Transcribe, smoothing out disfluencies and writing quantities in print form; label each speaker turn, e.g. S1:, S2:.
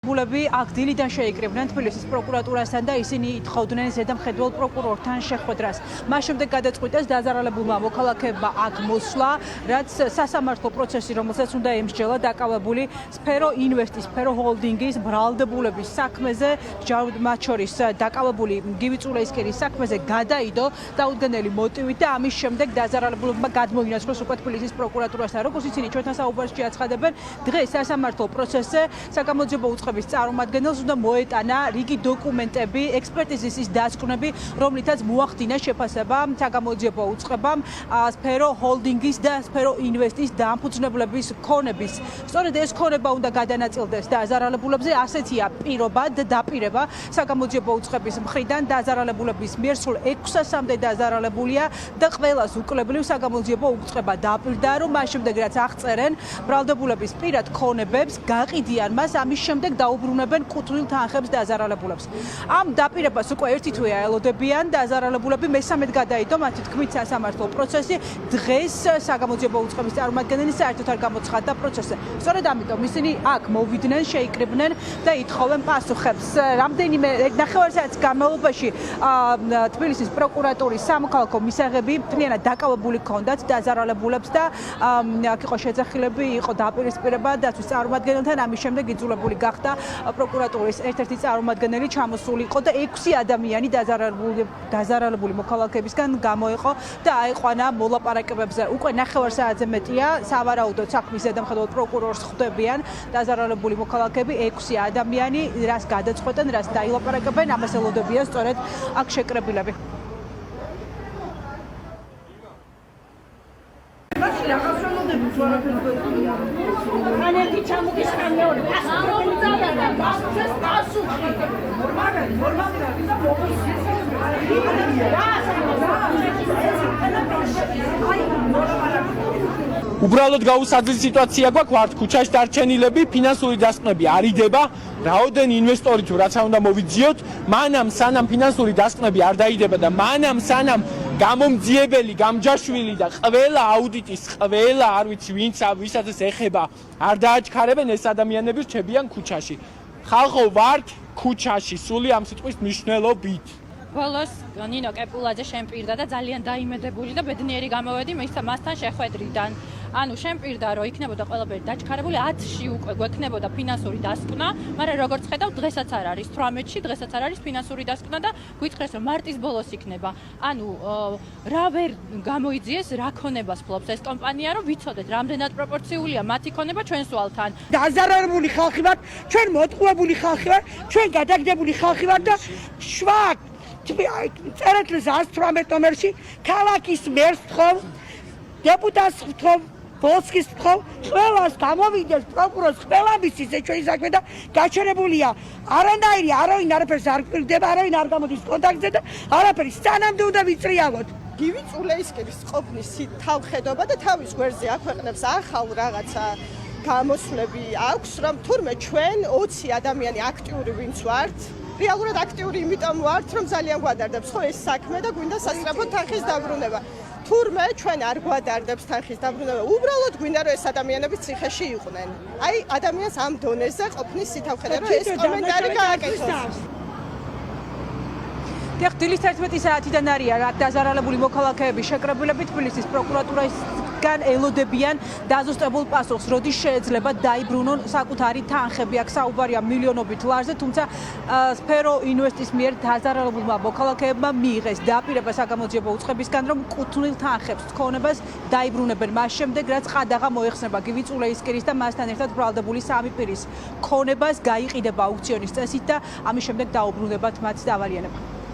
S1: ბულები აქ დილიდან შეიკრიბნენ თბილისის პროკურატურასთან და ისინი ითხოვდნენ ზედამხედველ პროკურორთან შეხვედრას. მას შემდეგ გადაწყვიტეს დაზარალებულმა მოქალაქეებმა აქ მოსვლა, რაც სასამართლო პროცესი, რომელსაც უნდა ემსჯელა დაკავებული სფერო ინვესტის, სფერო ჰოლდინგის ბრალდებულების საქმეზე, მათ შორის დაკავებული გივი წულეისკერის საქმეზე გადაიდო დაუდგენელი მოტივით და ამის შემდეგ დაზარალებულებმა გადმოინაცვლეს უკვე თბილისის პროკურატურასთან. როგორც ისინი ჩვენთან საუბარში აცხადებენ, დღეს სასამართლო პროცესზე საგამოძიებო უწყების წარმომადგენელს უნდა მოეტანა რიგი დოკუმენტები, ექსპერტიზის ის დასკვნები, რომლითაც მოახდინა შეფასება საგამოძიებო უწყებამ სფერო ჰოლდინგის და სფერო ინვესტის დამფუძნებლების ქონების. სწორედ ეს ქონება უნდა გადანაწილდეს დაზარალებულებზე, ასეთია პირობა და დაპირება საგამოძიებო უწყების მხრიდან დაზარალებულების მიერ სულ 600-მდე დაზარალებულია და ყველას უკლებლივ საგამოძიებო უწყება დაპირდა, რომ მას შემდეგ რაც აღწერენ ბრალდებულების პირად ქონებებს, გაყიდიან მას, ამის შემდეგ დაუბრუნებენ კუთვნილ თანხებს დაზარალებულებს. ამ დაპირებას უკვე ერთი თვეა ელოდებიან დაზარალებულები, მესამედ გადაიდო მათი თქმით სასამართლო პროცესი. დღეს საგამოძიებო უწყების წარმომადგენელი საერთოდ არ გამოცხადდა პროცესზე. სწორედ ამიტომ ისინი აქ მოვიდნენ, შეიკრიბნენ და ითხოვენ პასუხებს. რამდენიმე ნახევარ საათის განმავლობაში თბილისის პროკურატურის სამოქალაქო მისაღები მთლიანად დაკავებული ჰქონდათ დაზარალებულებს და აქ იყო შეძახილები, იყო დაპირისპირება დაცვის წარმომადგენელთან, ამის შემდეგ იძულებული გახდა პროკურატურის ერთ-ერთი წარმომადგენელი ჩამოსული იყო და 6 ადამიანი დაზარალებული მოქალაქეებისგან გამოეყო და აიყვანა მოლაპარაკებებზე. უკვე ნახევარ საათზე მეტია, სავარაუდოდ საქმის ზედამხედველ პროკურორს ხვდებიან დაზარალებული მოქალაქეები 6 ადამიანი, რას გადაწყვეტენ, რას დაილაპარაკებენ, ამას ელოდებიან სწორედ აქ შეკრებილები.
S2: Anelti çamuk istemiyor.
S3: უბრალოდ გაუსაძლის სიტუაცია გვაქვს, ვართ ქუჩაში დარჩენილები, ფინანსური დასკვნები არ იდება, რაოდენი ინვესტორი თუ რაცა უნდა მოვიძიოთ, მანამ სანამ ფინანსური დასკვნები არ დაიდება და მანამ სანამ გამომძიებელი, გამჯაშვილი და ყველა აუდიტის, ყველა არ ვიცი ვინც ვისაც ეხება, არ დააჩქარებენ ეს ადამიანები რჩებიან ქუჩაში. ხალხო ვართ ქუჩაში, სული ამ სიტყვის მნიშვნელობით.
S4: ბოლოს ნინო კეპულაძე შემპირდა და ძალიან დაიმედებული და ბედნიერი გამოვედი მასთან შეხვედრიდან. ანუ შემპირდა, რომ იქნებოდა ყველაფერი დაჩქარებული, 10-ში უკვე გვექნებოდა ფინანსური დასკვნა, მაგრამ როგორც ხედავ, დღესაც არ არის 18-ში, დღესაც არ არის ფინანსური დასკვნა და გითხრეს, რომ მარტის ბოლოს იქნება. ანუ რა ვერ გამოიძიეს, რა ქონებას ფლობს ეს კომპანია, რომ ვიცოდეთ, რამდენად პროპორციულია მათი ქონება ჩვენს ვალთან.
S2: დაზარალებული ხალხი ვართ, ჩვენ მოტყუებული ხალხი ვართ, ჩვენ გადაგდებული ხალხი ვართ და შვაკ წერეთლის 118 ნომერში ქალაქის მერს ვთხოვ, დეპუტატს ვთხოვ, ბოლსკის ვთხოვ, ყველას გამოვიდეს პროკურორს, ყველამის ისე ჩვენი საქმე და გაჩერებულია. არანაირი არავინ არაფერს არ გვირდება, არავინ არ გამოდის კონტაქტზე და არაფერი სანამდე უნდა ვიწრიავოთ.
S5: გივი წულეისკერის ყოფნის თავხედობა და თავის გვერდზე აქვეყნებს ახალ რაღაცა გამოსვლები აქვს, რომ თურმე ჩვენ 20 ადამიანი აქტიური ვინც ვართ, რეალურად აქტიური იმიტომ ვართ, რომ ძალიან გვადარდებს ხო ეს საქმე და გვინდა სასწრაფო თანხის დაბრუნება. თურმე ჩვენ არ გვადარდებს თანხის დაბრუნება, უბრალოდ გვინდა რომ ეს ადამიანები ციხეში იყვნენ. აი ადამიანს ამ დონეზე ყოფნის სითავხედე რომ ეს კომენტარი გააკეთოს.
S1: დილის 11 საათიდან არიან აქ დაზარალებული მოქალაქეები შეკრებილები თბილისის პროკურატურასგან ელოდებიან დაზუსტებულ პასუხს, როდის შეიძლება დაიბრუნონ საკუთარი თანხები. აქ საუბარია მილიონობით ლარზე, თუმცა სფერო ინვესტის მიერ დაზარალებულმა მოქალაქეებმა მიიღეს დაპირება საგამოძიებო უწყებისგან, რომ კუთვნილ თანხებს ქონებას დაიბრუნებენ მას შემდეგ, რაც ყადაღა მოეხსნება გივი წულეისკერის და მასთან ერთად ბრალდებული სამი პირის ქონებას, გაიყიდება აუქციონის წესით და ამის შემდეგ დაუბრუნებათ მათ დავალიანება.